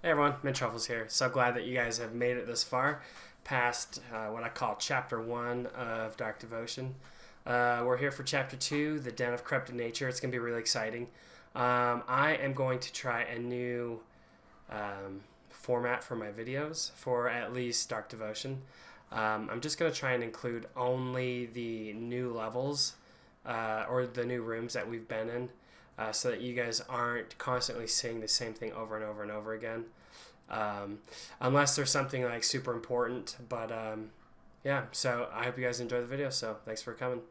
Hey everyone, Truffles here. So glad that you guys have made it this far, past what I call Chapter 1 of Dark Devotion. We're here for Chapter 2, The Den of Corrupted Nature. It's going to be really exciting. I am going to try a new format for my videos, for at least Dark Devotion. I'm just going to try and include only the new levels or the new rooms that we've been in. So that you guys aren't constantly seeing the same thing over and over and over again. Unless there's something like super important. But yeah, so I hope you guys enjoy the video. So thanks for coming.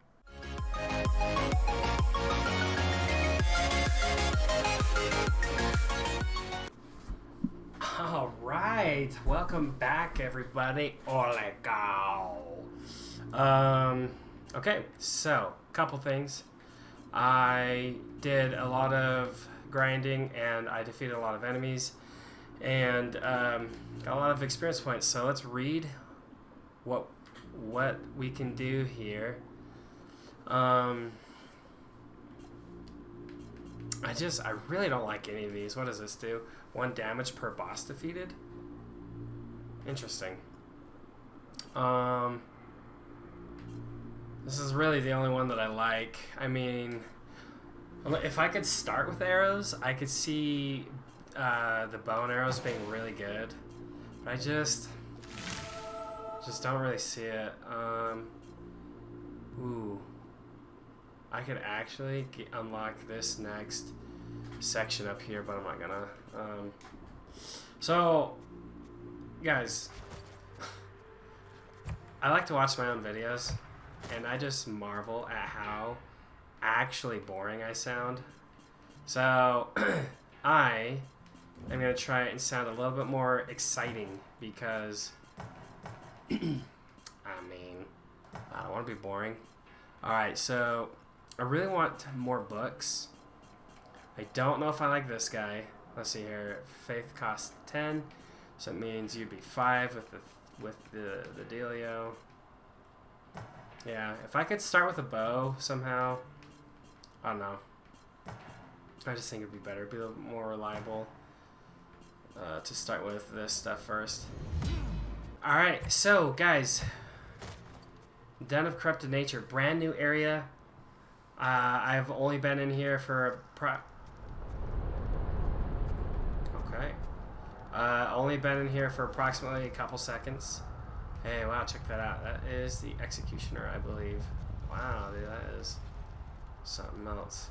All right, welcome back, everybody. Olegal. Okay, so couple things. I did a lot of grinding and I defeated a lot of enemies and got a lot of experience points. So let's read what we can do here. I really don't like any of these. What does this do? 1 damage per boss defeated? Interesting. This is really the only one that I like. I mean, if I could start with arrows, I could see the bow and arrows being really good. But I just don't really see it. Ooh. I could actually unlock this next section up here, but I'm not gonna. So, guys, I like to watch my own videos. And I just marvel at how actually boring I sound. So I am going to try and sound a little bit more exciting because, I mean, I don't want to be boring. Alright, so I really want more books. I don't know if I like this guy. Let's see here. Faith costs 10. So it means you'd be 5 with the dealio. Yeah, if I could start with a bow somehow, I don't know. I just think it'd be better. It'd be a little more reliable to start with this stuff first. Alright, so guys, Den of Corrupted Nature, brand new area. I've only been in here for only been in here for approximately a couple seconds. Hey, wow, check that out. That is the Executioner, I believe. Wow, dude, that is something else.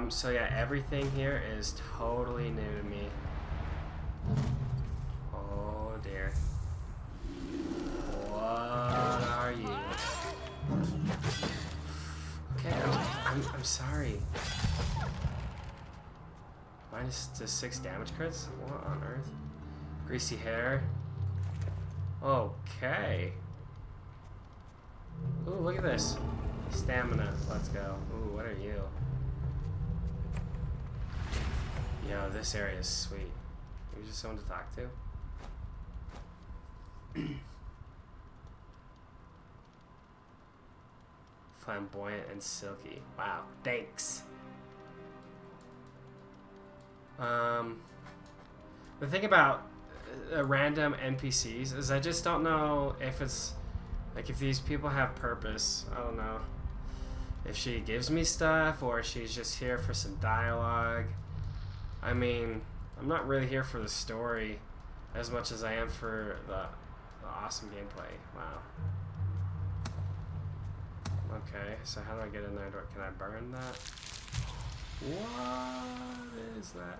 So yeah, everything here is totally new to me. Oh, dear. What are you? Okay, I'm sorry. Minus the 6 damage crits? What on earth? Greasy hair. Okay. Ooh, look at this. Stamina. Let's go. Ooh, what are you? Yo, this area is sweet. Maybe just someone to talk to. Flamboyant and silky. Wow. Thanks. The thing about random NPCs is I just don't know if it's like if these people have purpose. I don't know if she gives me stuff or she's just here for some dialogue. I mean, I'm not really here for the story as much as I am for the awesome gameplay. Wow. Okay, so how do I get in there? Can I burn that? What is that?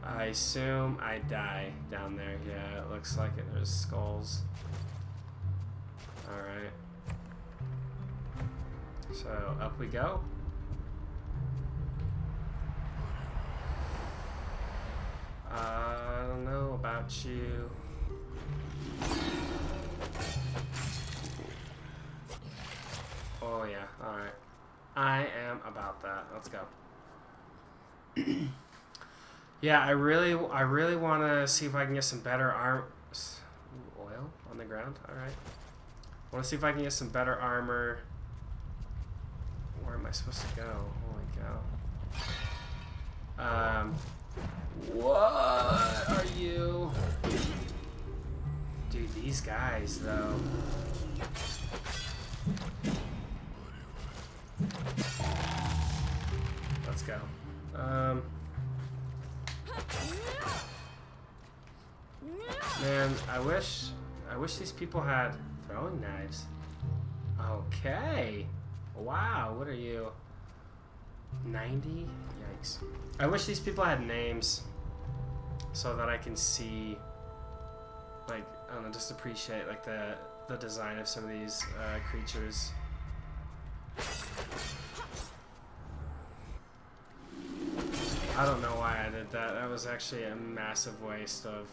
I assume I die down there. Yeah, it looks like it. There's skulls. Alright. So, up we go. I don't know about you. Oh yeah, alright. I am about that. Let's go. Yeah, I really want to see if I can get some better oil on the ground. All right. I want to see if I can get some better armor. Where am I supposed to go? Holy cow. What are you? Dude, these guys, though. Let's go. Man, I wish these people had throwing knives. Okay. Wow, what are you? 90? Yikes. I wish these people had names so that I can see, like, I don't know, just appreciate, like, the design of some of these creatures. I don't know why I did that. That was actually a massive waste of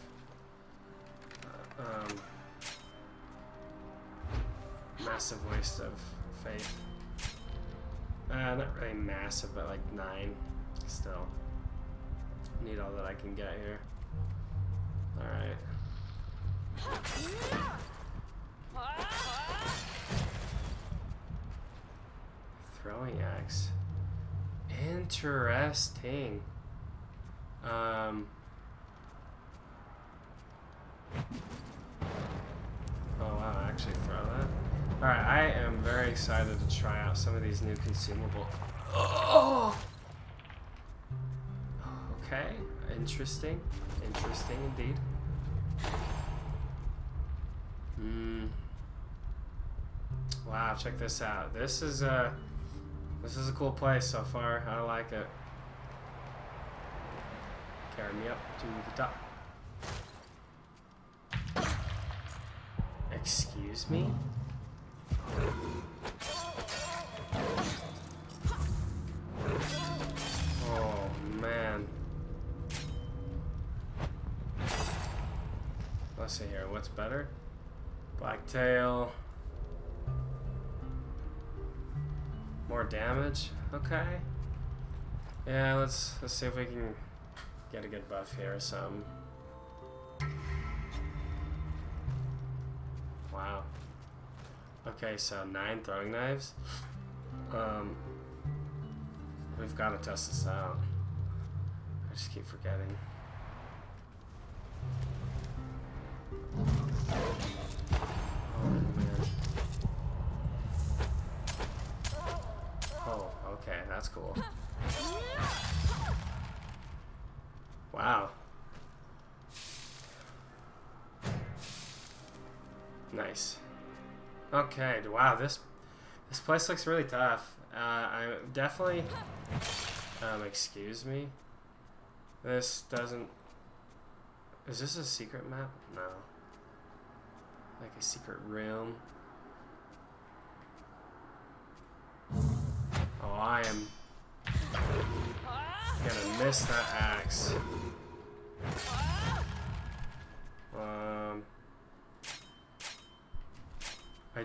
faith. Not really massive, but like 9. Still. Need all that I can get here. Alright. Throwing axe. Interesting. Oh wow, I actually throw that. Alright, I am very excited to try out some of these new consumable. Oh! Okay, interesting. Interesting indeed. Wow, check this out. This is a cool place so far. I like it. Carry me up to the top. Excuse me? Oh, man. Let's see here. What's better? Blacktail. More damage? Okay. Yeah, let's see if we can get a good buff here or something. Wow. Okay, so 9 throwing knives. We've got to test this out. I just keep forgetting. Oh, man. Oh, okay, that's cool. Wow. Nice. Okay, wow, this place looks really tough. I definitely excuse me. This doesn't. Is this a secret map? No. Like a secret room. Oh, I am gonna miss that axe. I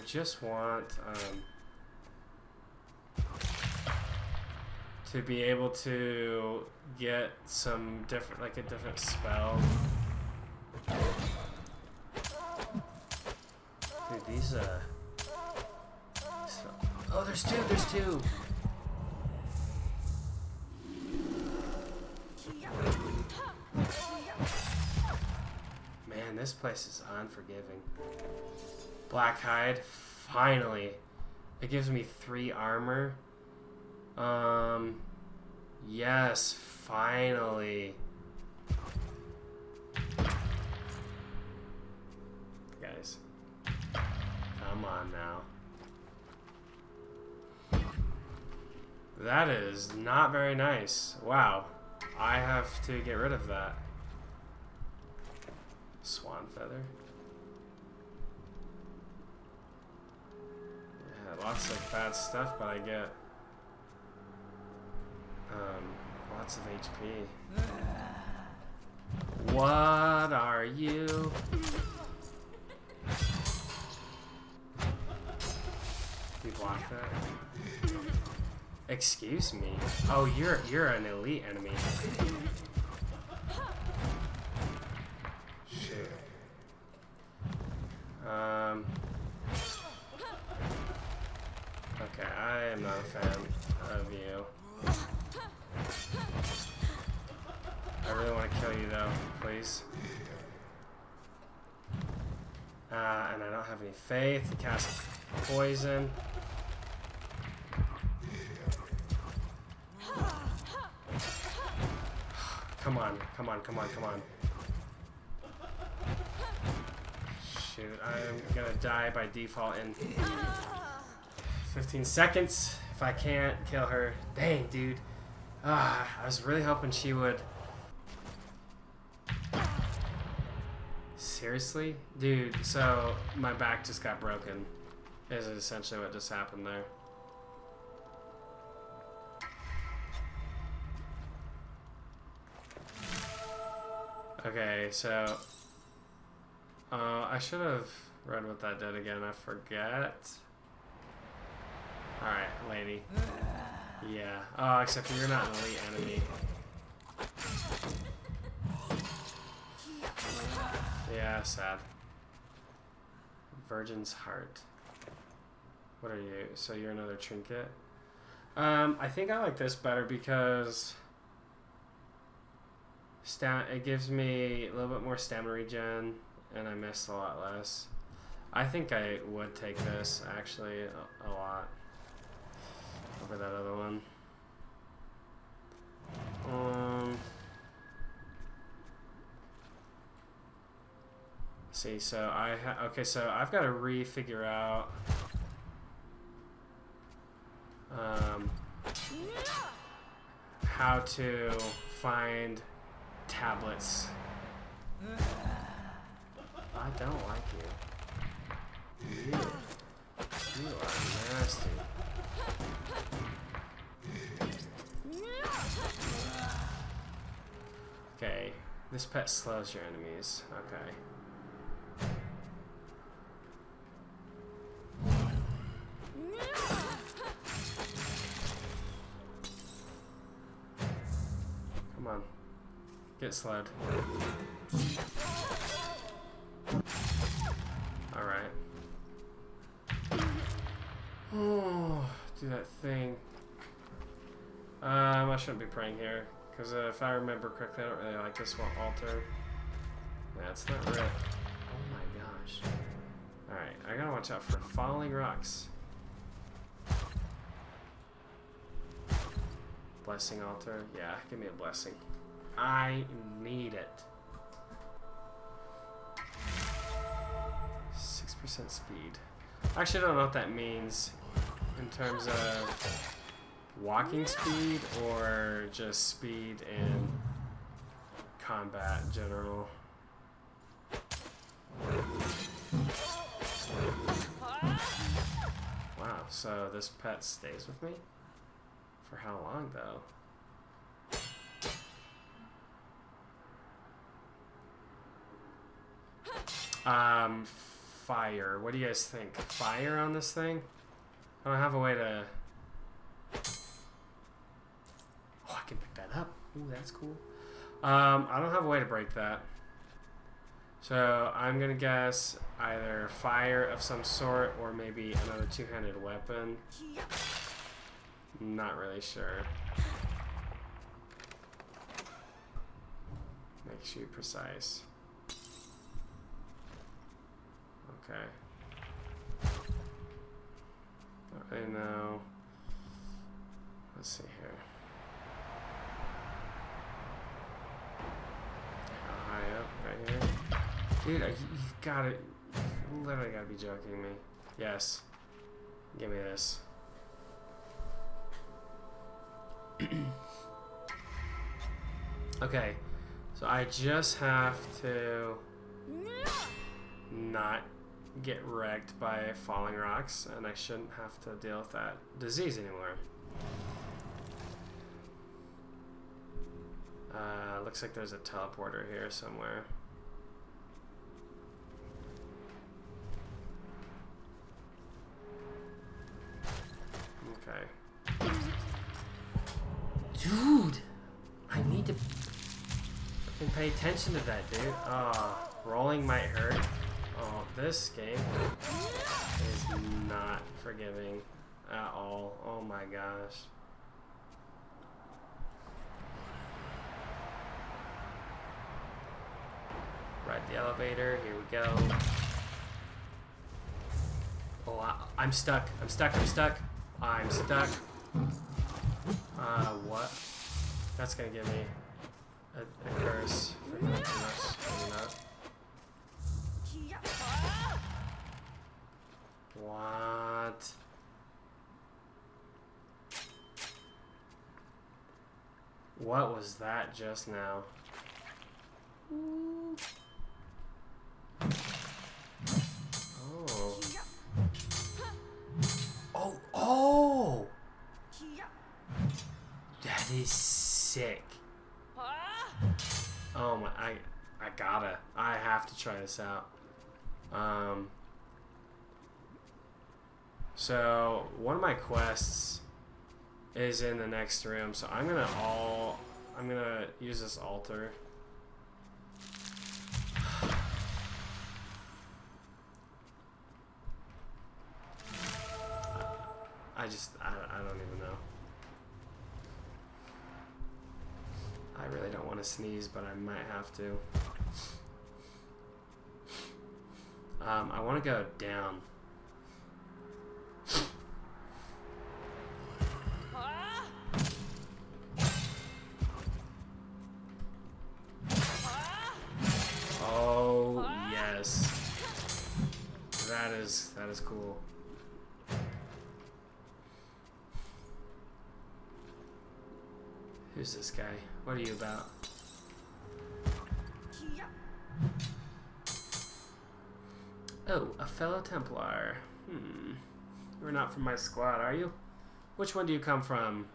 just want to be able to get some different, like a different spell. Dude, these oh, there's two. Man, this place is unforgiving. Blackhide, finally. It gives me 3 armor. Yes, finally. Guys, come on now. That is not very nice. Wow, I have to get rid of that. Swan feather. Yeah, lots of bad stuff, but I get lots of HP. What are you? You block that? Excuse me. Oh, you're an elite enemy. Shit. Okay, I am not a fan of you. really want to kill you though, please. And I don't have any faith to cast poison. Come on, come on, come on, come on. Shoot, I'm gonna die by default in 15 seconds if I can't kill her. Dang, dude. I was really hoping she would. Seriously? Dude, so my back just got broken. Is essentially what just happened there. Okay, so I should have read what that did again. I forget. Alright, lady. Yeah. Oh, except for you're not an elite enemy. Yeah, sad. Virgin's Heart. What are you? So you're another trinket? I think I like this better because it gives me a little bit more stamina regen, and I miss a lot less. I think I would take this, actually, a lot over that other one. See, so okay, so I've got to refigure out how to find tablets. I don't like you. You are nasty. Okay, this pet slows your enemies. Okay. Come on. Get slowed. Alright. Oh, do that thing. I shouldn't be praying here, because if I remember correctly, I don't really like this one altar. Yeah, it's not red. Oh my gosh. Alright, I gotta watch out for falling rocks. Blessing altar. Yeah, give me a blessing. I need it. 6% speed. I actually don't know what that means in terms of walking speed or just speed in combat in general. Wow, so this pet stays with me? For how long though? Fire. What do you guys think? Fire on this thing? I don't have a way to... Oh, I can pick that up. Ooh, that's cool. I don't have a way to break that. So I'm gonna guess either fire of some sort or maybe another two-handed weapon. Not really sure. Makes you precise. Okay. Don't really know. Let's see here. How high up? Right here? Dude, you've got it. You literally gotta be joking me. Yes. Give me this. Okay. So I just have to not get wrecked by falling rocks, and I shouldn't have to deal with that disease anymore. Looks like there's a teleporter here somewhere. Okay. Dude! I need to fucking pay attention to that, dude. Oh, rolling might hurt. Oh, this game is not forgiving at all. Oh my gosh. got the elevator. Here we go. Oh, I'm stuck. I'm stuck. I'm stuck. I'm stuck. What? That's gonna give me a curse for doing too much. Maybe not. What? What was that just now? Oh. Oh, oh! That is sick. Oh my, I have to try this out. So one of my quests is in the next room, so I'm gonna use this altar. I don't even know. I really don't want to sneeze, but I might have to. I want to go down. Oh, yes. That is cool. Who's this guy? What are you about? Oh, a fellow Templar. You're not from my squad, are you? Which one do you come from?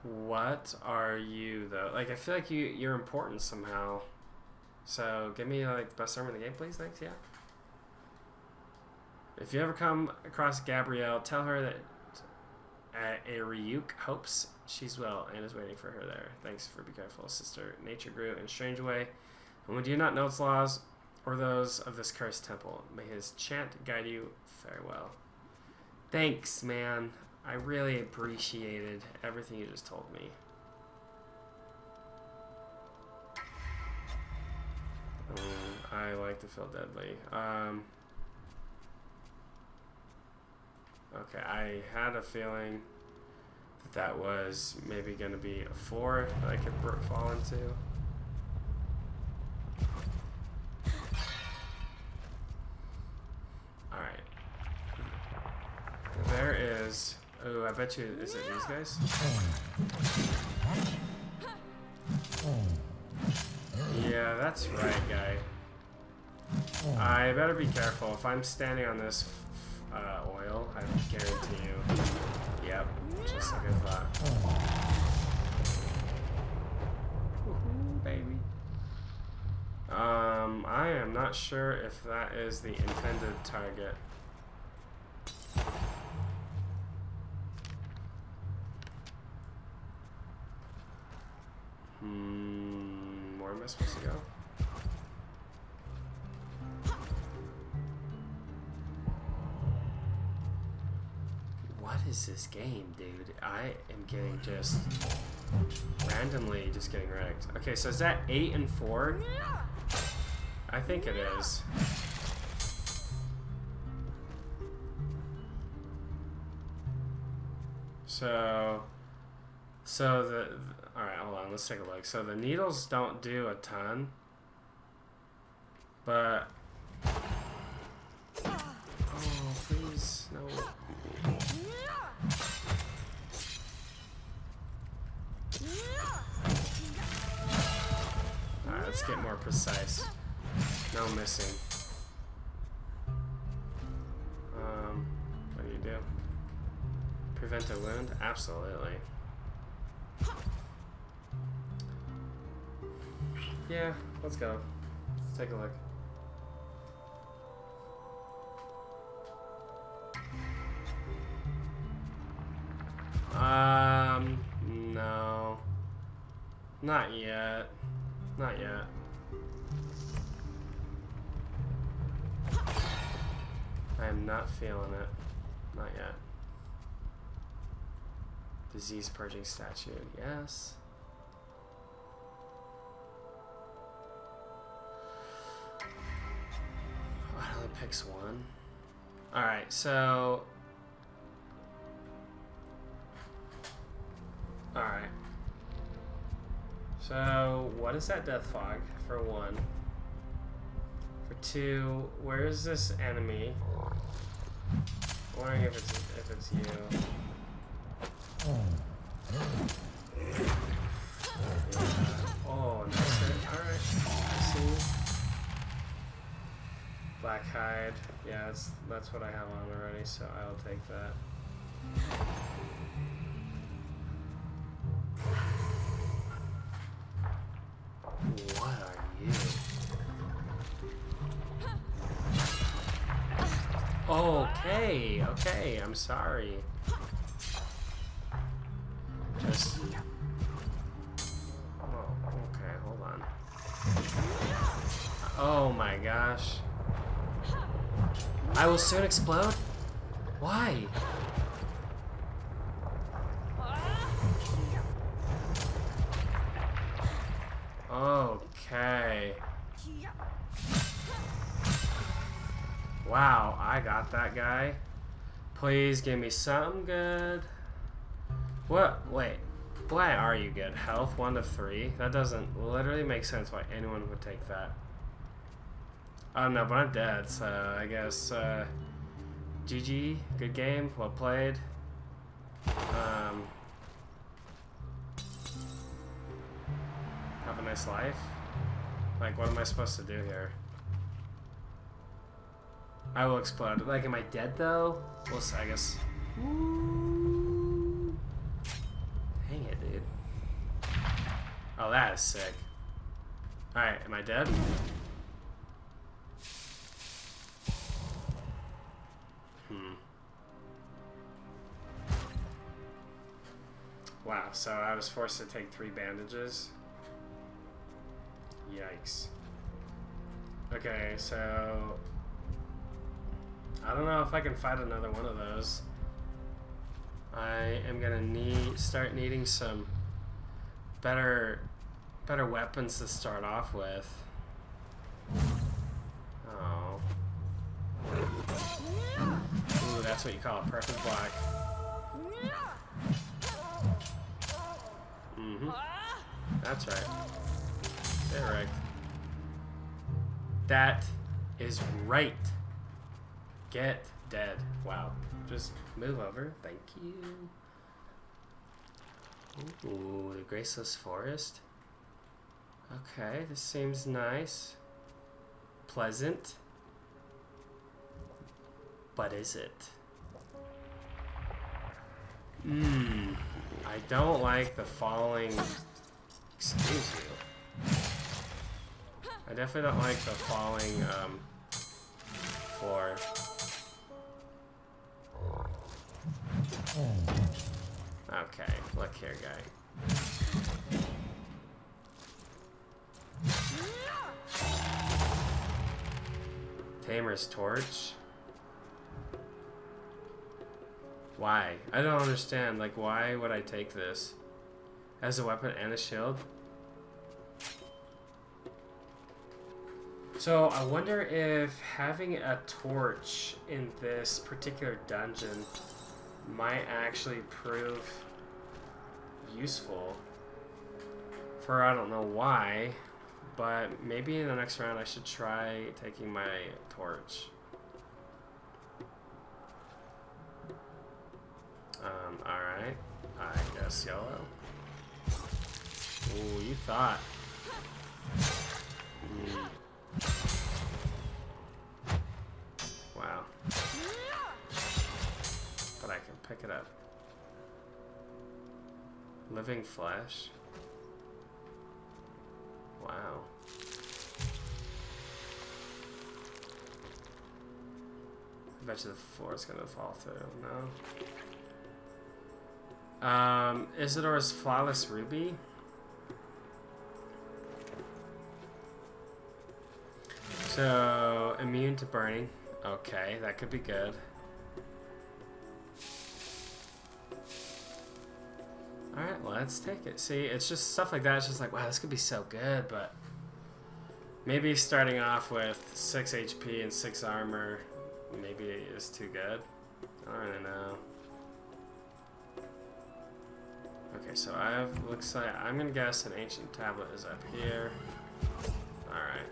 What are you, though? Like, I feel like you're important somehow. So, give me, like, the best armor in the game, please. Thanks, yeah. If you ever come across Gabrielle, tell her that Ariuk hopes she's well and is waiting for her there. Thanks for be careful, sister. Nature grew in a strange way, and we do not know its laws or those of this cursed temple. May his chant guide you. Farewell. Thanks, man. I really appreciated everything you just told me. I like to feel deadly. Okay, I had a feeling that was maybe going to be a 4 that I could fall into. Alright. There is... Oh, I bet you... Is it these guys? Yeah, that's right, guy. I better be careful. If I'm standing on this oil, I guarantee you. Yep, just like I thought. Woohoo, baby. I am not sure if that is the intended target. Where am I supposed to go? What is this game, dude? I am getting just randomly just getting wrecked. Okay, so is that 8 and 4? I think it is. So alright, hold on, let's take a look. So the needles don't do a ton, but oh please, no. Alright, let's get more precise. No missing. What do you do? Prevent a wound? Absolutely. Yeah, let's go. Let's take a look. No. Not yet. Not yet. I am not feeling it. Not yet. Disease purging statue. Yes. Oh, it only picks one. Alright, so... Alright. So, what is that death fog, for one? For two, where is this enemy? I'm wondering if it's you. Yeah. Oh, nice. Alright. I see. Black hide. Yeah, that's what I have on already, so I'll take that. What are you? Okay, okay, I'm sorry. Just... Oh, okay, hold on. Oh my gosh. I will soon explode? Why? Okay. Wow, I got that guy. Please give me something good. What? Wait. Why are you good? Health 1 to 3? That doesn't literally make sense why anyone would take that. Oh no, but I'm dead, so I guess GG, good game, well played. Have a nice life. Like, what am I supposed to do here? I will explode. Like, am I dead though? We'll see, I guess. Ooh. Dang it, dude. Oh, that is sick. Alright, am I dead? Wow, so I was forced to take 3 bandages. Yikes. Okay, so... I don't know if I can fight another one of those. I am gonna start needing some better weapons to start off with. Oh. Ooh, that's what you call a perfect block. Mm-hmm. That's right. Correct. That is right. Get dead. Wow. Just move over. Thank you. Ooh, the Graceless Forest. Okay, this seems nice. Pleasant. But is it? I don't like the falling... Excuse you. I definitely don't like the falling, floor. Okay, look here, guy. Tamer's Torch? Why? I don't understand. Like, why would I take this? As a weapon and a shield? So, I wonder if having a torch in this particular dungeon might actually prove useful. For I don't know why, but maybe in the next round I should try taking my torch. Alright. I guess yellow. Ooh, you thought. Wow. But I can pick it up. Living flesh. Wow. I bet you the floor is gonna fall through. No. Isidore's Flawless Ruby. So, immune to burning. Okay, that could be good. Alright, let's take it. See, it's just stuff like that. It's just like, wow, this could be so good, but maybe starting off with 6 HP and 6 armor maybe is too good. I don't really know. Okay, so looks like, I'm gonna guess an ancient tablet is up here. Alright.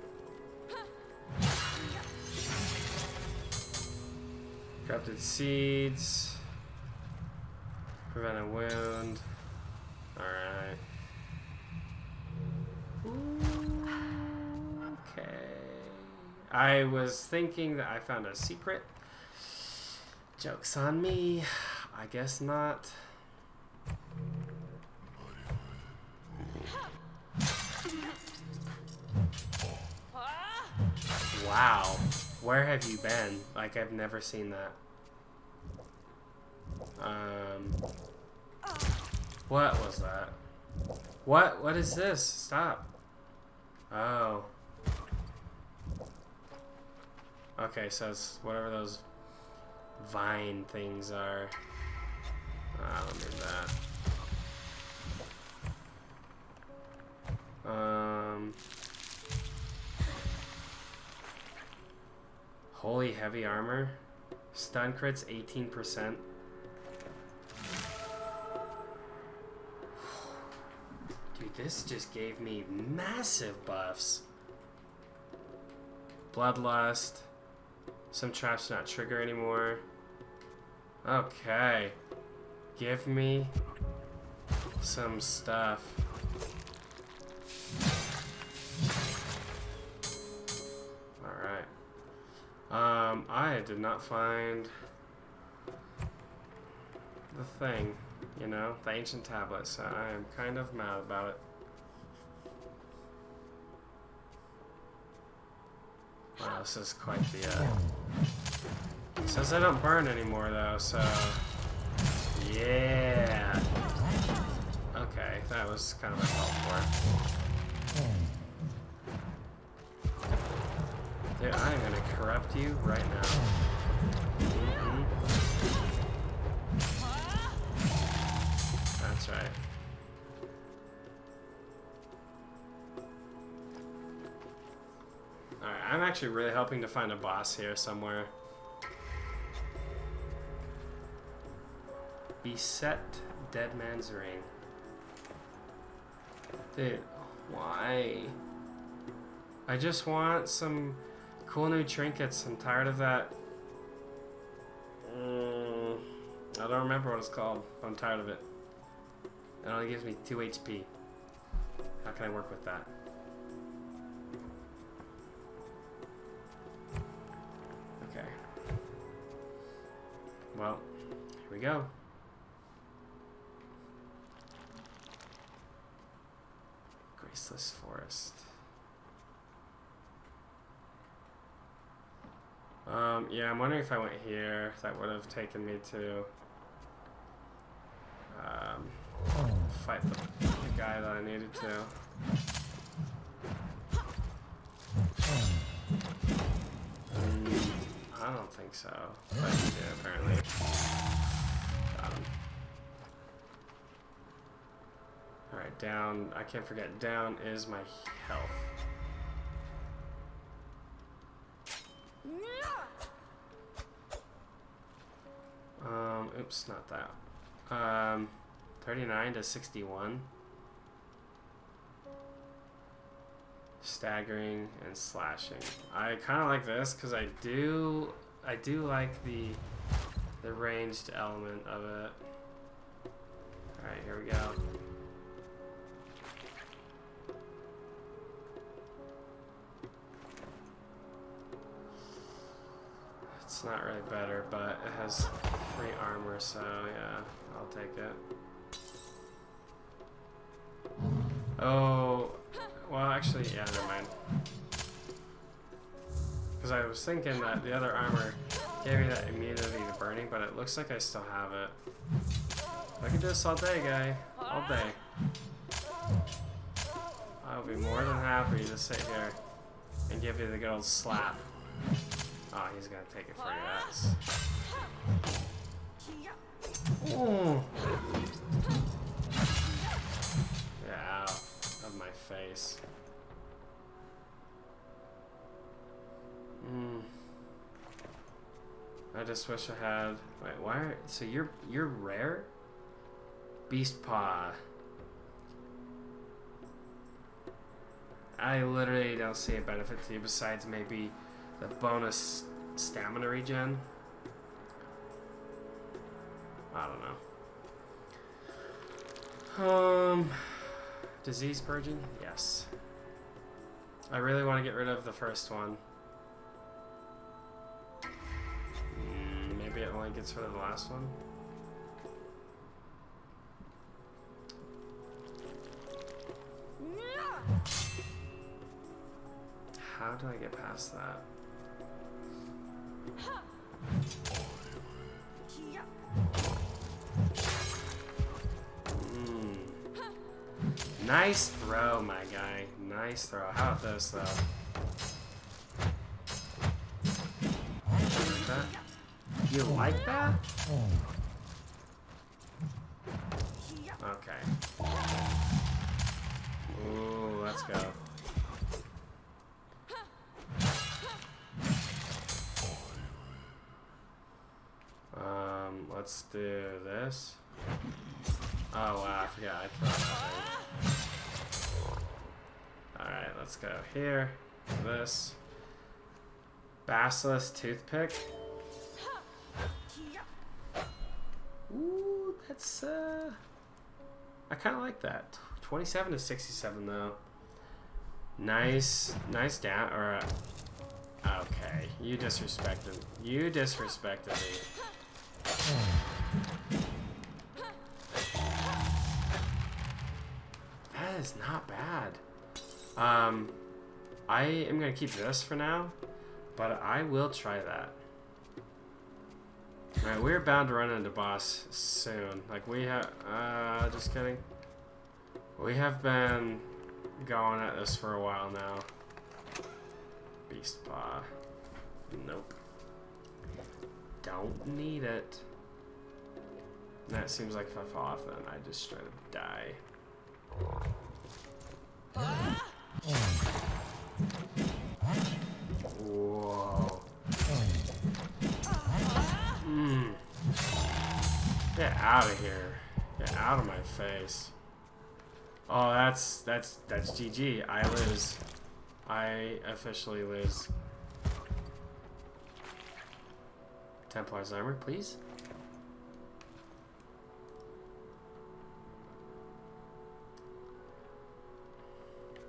Corrupted seeds. Prevent a wound. Alright. Okay. I was thinking that I found a secret. Joke's on me. I guess not. Wow. Where have you been? Like, I've never seen that. What was that? What is this? Stop. Oh. Okay, so it's whatever those vine things are. I don't need that. Holy heavy armor. Stun crits 18%. Dude, this just gave me massive buffs. Bloodlust. Some traps do not trigger anymore. Okay. Give me some stuff. Alright. I did not find the thing, you know, the ancient tablet, so I am kind of mad about it. Wow, this is quite the, it says I don't burn anymore though, so, yeah. Okay, that was kind of a help for it. Dude, I am gonna corrupt you right now. That's right. Alright, I'm actually really hoping to find a boss here somewhere. Beset Dead Man's Ring. Dude, why? I just want some cool new trinkets. I'm tired of that. I don't remember what it's called, but I'm tired of it. It only gives me 2 HP. How can I work with that? Okay. Well, here we go. Graceless Forest. Yeah, I'm wondering if I went here, that would have taken me to fight the guy that I needed to. I don't think so. But yeah, apparently. Got him. Alright, down. I can't forget, down is my health. Oops, not that. 39 to 61. Staggering and slashing. I kind of like this because I do like the ranged element of it. All right, here we go. It's not really better, but it has 3 armor, so yeah, I'll take it. Oh, well, actually, yeah, never mind. Because I was thinking that the other armor gave me that immunity to burning, but it looks like I still have it. I can do this all day, guy. All day. I'll be more than happy to sit here and give you the good old slap. Oh, he's gonna take it for your ass. Nice. I just wish I had. Wait, why? So you're rare? Beast Paw. I literally don't see a benefit to you besides maybe the bonus stamina regen. I don't know. Disease purging? Yes. I really want to get rid of the first one. Maybe it only gets rid of the last one. How do I get past that? Nice throw, my guy. Nice throw. How about this, though? Like that? You like that? Okay. Ooh, let's go. Let's do this. Oh wow, I forgot I thought that. Alright, let's go here. This. Basilisk toothpick. Ooh, that's I kinda like that. 27 to 67 though. Nice down or okay. You disrespected me. That is not bad. I am gonna keep this for now, but I will try that. Alright, we're bound to run into boss soon. Like we have, just kidding. We have been going at this for a while now. Beast Paw. Nope. Don't need it. That seems like if I fall off, then I just straight up die. Whoa. Get out of here. Get out of my face. Oh, that's GG. I lose. I officially lose. Templar's armor, please.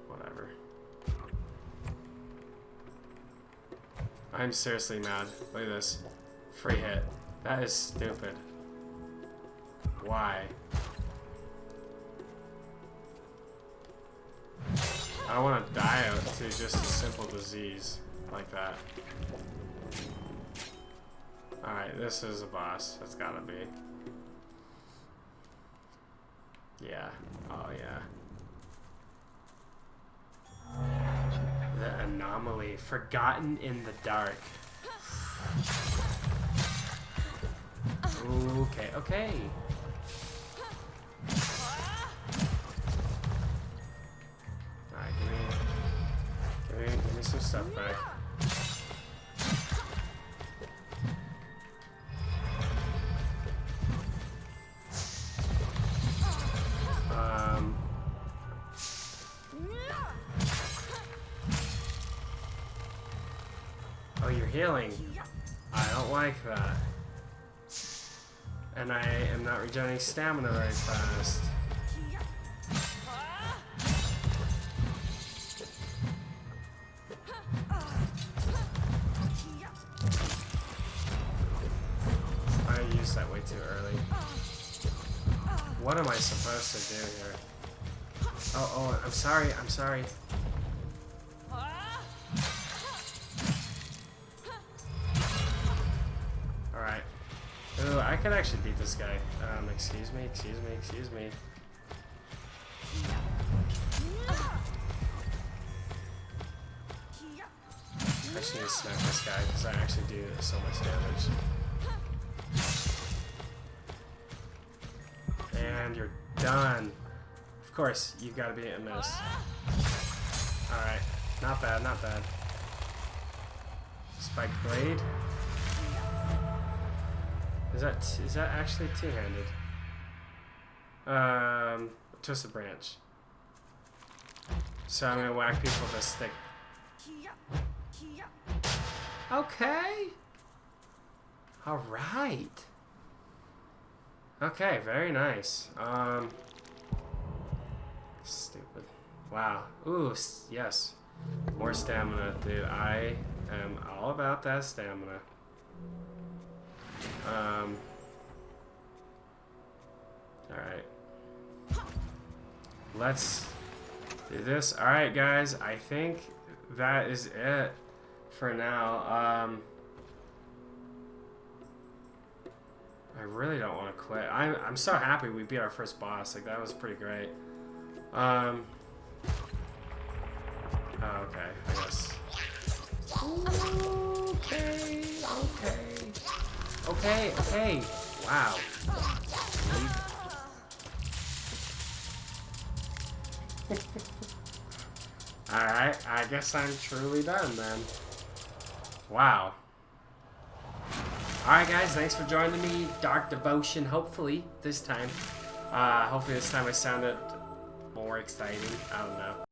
Whatever. I'm seriously mad. Look at this. Free hit. That is stupid. Why? I don't want to die out to just a simple disease like that. Alright, this is a boss. That's gotta be. Yeah. Oh, yeah. The anomaly. Forgotten in the dark. Okay, okay. Alright, give me some stuff back. Oh, you're healing. I don't like that. And I am not regenerating stamina very fast. I used that way too early. What am I supposed to do here? Oh, I'm sorry, I'm sorry. Alright. Ooh, I could actually beat this guy. Excuse me. I just need to smack this guy because I actually do so much damage. And you're done. Of course, you've got to be a miss. Alright. Not bad, not bad. Spiked blade. Is that actually two-handed? Twisted branch. So I'm gonna whack people with a stick. Okay. Alright. Okay, very nice. Stupid. Wow. Ooh, yes. More stamina, dude. I am all about that stamina. Alright. Let's do this. Alright, guys. I think that is it for now. I really don't want to quit. I'm so happy we beat our first boss. Like, that was pretty great. Oh, okay. I guess. Okay. Wow. Alright, I guess I'm truly done then. Wow. Alright guys, thanks for joining me. Dark Devotion, hopefully this time. Hopefully this time I sounded more exciting. I don't know.